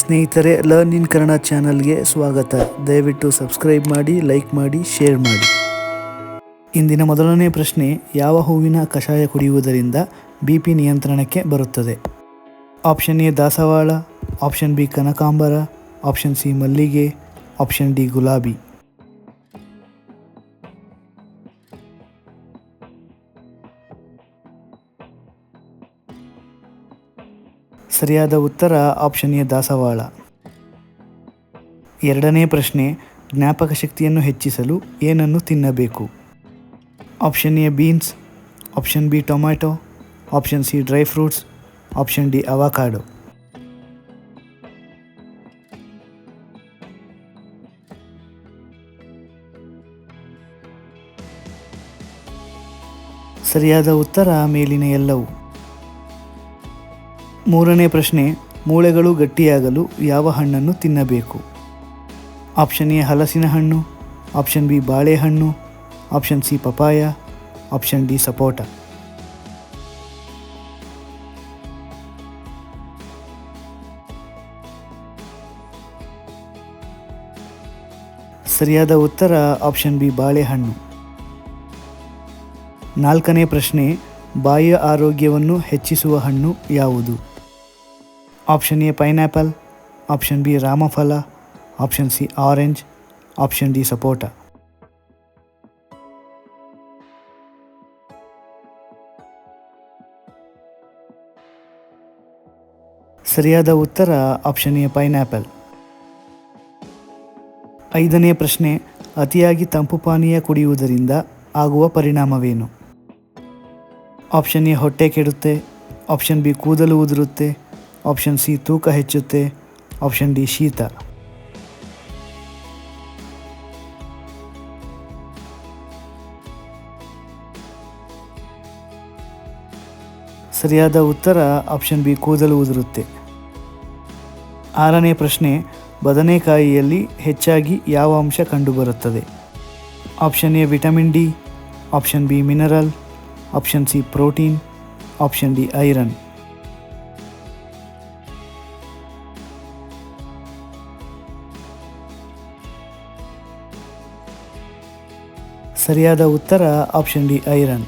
ಸ್ನೇಹಿತರೆ, learn in Kannada ಚಾನಲ್ಗೆ ಸ್ವಾಗತ. ದಯವಿಟ್ಟು ಸಬ್ಸ್ಕ್ರೈಬ್ ಮಾಡಿ, ಲೈಕ್ ಮಾಡಿ, ಶೇರ್ ಮಾಡಿ. ಇಂದಿನ ಮೊದಲನೇ ಪ್ರಶ್ನೆ, ಯಾವ ಹೂವಿನ ಕಷಾಯ ಕುಡಿಯುವುದರಿಂದ BP ನಿಯಂತ್ರಣಕ್ಕೆ ಬರುತ್ತದೆ? ಆಪ್ಷನ್ ಎ ದಾಸವಾಳ, ಆಪ್ಷನ್ ಬಿ ಕನಕಾಂಬರ, ಆಪ್ಷನ್ ಸಿ ಮಲ್ಲಿಗೆ, ಆಪ್ಷನ್ ಡಿ ಗುಲಾಬಿ. ಸರಿಯಾದ ಉತ್ತರ ಆಪ್ಷನ್ ಎ ದಾಸವಾಳ. ಎರಡನೇ ಪ್ರಶ್ನೆ, ಜ್ಞಾಪಕ ಶಕ್ತಿಯನ್ನು ಹೆಚ್ಚಿಸಲು ಏನನ್ನು ತಿನ್ನಬೇಕು? Option A beans, option B tomato, option C dry fruits, option D avocado. ಸರಿಯಾದ ಉತ್ತರ ಮೇಲಿನ ಎಲ್ಲವೂ. ಮೂರನೇ ಪ್ರಶ್ನೆ, ಮೂಳೆಗಳು ಗಟ್ಟಿಯಾಗಲು ಯಾವ ಹಣ್ಣನ್ನು ತಿನ್ನಬೇಕು? ಆಪ್ಷನ್ ಎ ಹಲಸಿನ ಹಣ್ಣು, ಆಪ್ಷನ್ ಬಿ ಬಾಳೆಹಣ್ಣು, option C papaya, option D sapota. ಸರಿಯಾದ ಉತ್ತರ ಆಪ್ಷನ್ ಬಿ ಬಾಳೆಹಣ್ಣು. ನಾಲ್ಕನೇ ಪ್ರಶ್ನೆ, ಬಾಯಿಯ ಆರೋಗ್ಯವನ್ನು ಹೆಚ್ಚಿಸುವ ಹಣ್ಣು ಯಾವುದು? Option A pineapple, option B ರಾಮಫಲ, option C orange, option D sapota. ಸರಿಯಾದ ಉತ್ತರ ಆಪ್ಷನ್ ಎ ಪೈನಾಪಲ್. ಐದನೇ ಪ್ರಶ್ನೆ, ಅತಿಯಾಗಿ ತಂಪು ಪಾನೀಯ ಕುಡಿಯುವುದರಿಂದ ಆಗುವ ಪರಿಣಾಮವೇನು? ಆಪ್ಷನ್ ಎ ಹೊಟ್ಟೆ ಕೆಡುತ್ತೆ, ಆಪ್ಷನ್ ಬಿ ಕೂದಲು ಉದುರುತ್ತೆ, ಆಪ್ಷನ್ ಸಿ ತೂಕ ಹೆಚ್ಚುತ್ತೆ, ಆಪ್ಷನ್ ಡಿ ಶೀತ. ಸರಿಯಾದ ಉತ್ತರ ಆಪ್ಷನ್ ಬಿ ಕೂದಲು ಉದುರುತ್ತೆ. ಆರನೇ ಪ್ರಶ್ನೆ, ಬದನೆಕಾಯಿಯಲ್ಲಿ ಹೆಚ್ಚಾಗಿ ಯಾವ ಅಂಶ ಕಂಡುಬರುತ್ತದೆ? Option A vitamin D, option B mineral, option C protein, option D iron. ಸರಿಯಾದ ಉತ್ತರ ಆಪ್ಷನ್ ಡಿ ಐರನ್.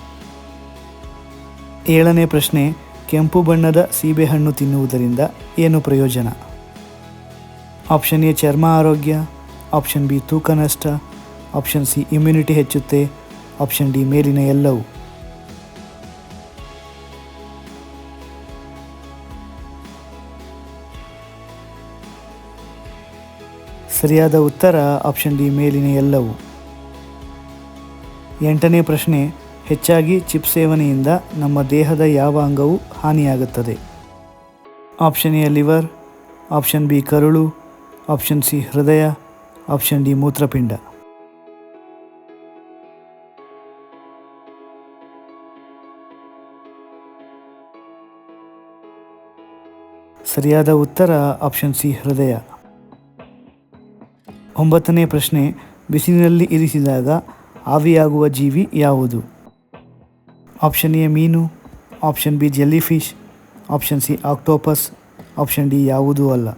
ಏಳನೇ ಪ್ರಶ್ನೆ, ಕೆಂಪು ಬಣ್ಣದ ಸೀಬೆಹಣ್ಣು ತಿನ್ನುವುದರಿಂದ ಏನು ಪ್ರಯೋಜನ? ಆಪ್ಷನ್ ಎ ಚರ್ಮ ಆರೋಗ್ಯ, ಆಪ್ಷನ್ ಬಿ ತೂಕ ನಷ್ಟ, ಆಪ್ಷನ್ ಸಿ ಇಮ್ಯುನಿಟಿ ಹೆಚ್ಚುತ್ತೆ, ಆಪ್ಷನ್ ಡಿ ಮೇಲಿನ ಎಲ್ಲವೂ. ಸರಿಯಾದ ಉತ್ತರ ಆಪ್ಷನ್ ಡಿ ಮೇಲಿನ ಎಲ್ಲವೂ. ಎಂಟನೇ ಪ್ರಶ್ನೆ, ಹೆಚ್ಚಾಗಿ ಚಿಪ್ಸ್ ಸೇವನೆಯಿಂದ ನಮ್ಮ ದೇಹದ ಯಾವ ಅಂಗವು ಹಾನಿಯಾಗುತ್ತದೆ? Option A liver, option B ಕರುಳು, ಆಪ್ಷನ್ ಸಿ ಹೃದಯ, ಆಪ್ಷನ್ ಡಿ ಮೂತ್ರಪಿಂಡ. ಸರಿಯಾದ ಉತ್ತರ ಆಪ್ಷನ್ ಸಿ ಹೃದಯ. ಒಂಬತ್ತನೇ ಪ್ರಶ್ನೆ, ಬಿಸಿಲಿನಲ್ಲಿ ಇರಿಸಿದಾಗ ಆವಿಯಾಗುವ ಜೀವಿ ಯಾವುದು? ಆಪ್ಷನ್ ಎ ಮೀನು, option B jelly fish, option C octopus, option D ಯಾವುದೂ ಅಲ್ಲ.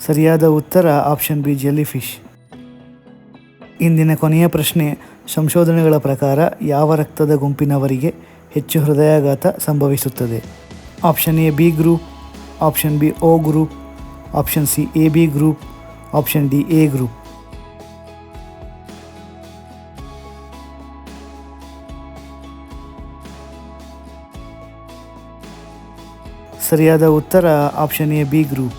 ಸರಿಯಾದ ಉತ್ತರ ಆಪ್ಷನ್ ಬಿ ಜೆಲ್ಲಿ ಫಿಶ್. ಇಂದಿನ ಕೊನೆಯ ಪ್ರಶ್ನೆ, ಸಂಶೋಧನೆಗಳ ಪ್ರಕಾರ ಯಾವ ರಕ್ತದ ಗುಂಪಿನವರಿಗೆ ಹೆಚ್ಚು ಹೃದಯಾಘಾತ ಸಂಭವಿಸುತ್ತದೆ? Option A B group, option B O group, option C A B group, option D A group. ಸರಿಯಾದ ಉತ್ತರ ಆಪ್ಷನ್ ಎ ಬಿ ಗ್ರೂಪ್.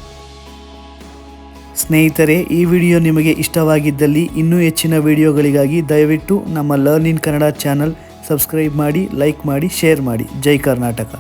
ಸ್ನೇಹಿತರೆ, ಈ ವಿಡಿಯೋ ನಿಮಗೆ ಇಷ್ಟವಾಗಿದ್ದಲ್ಲಿ ಇನ್ನೂ ಹೆಚ್ಚಿನ ವಿಡಿಯೋಗಳಿಗಾಗಿ ದಯವಿಟ್ಟು ನಮ್ಮ learn in Kannada channel subscribe ಮಾಡಿ, ಲೈಕ್ ಮಾಡಿ, ಶೇರ್ ಮಾಡಿ. ಜೈ ಕರ್ನಾಟಕ.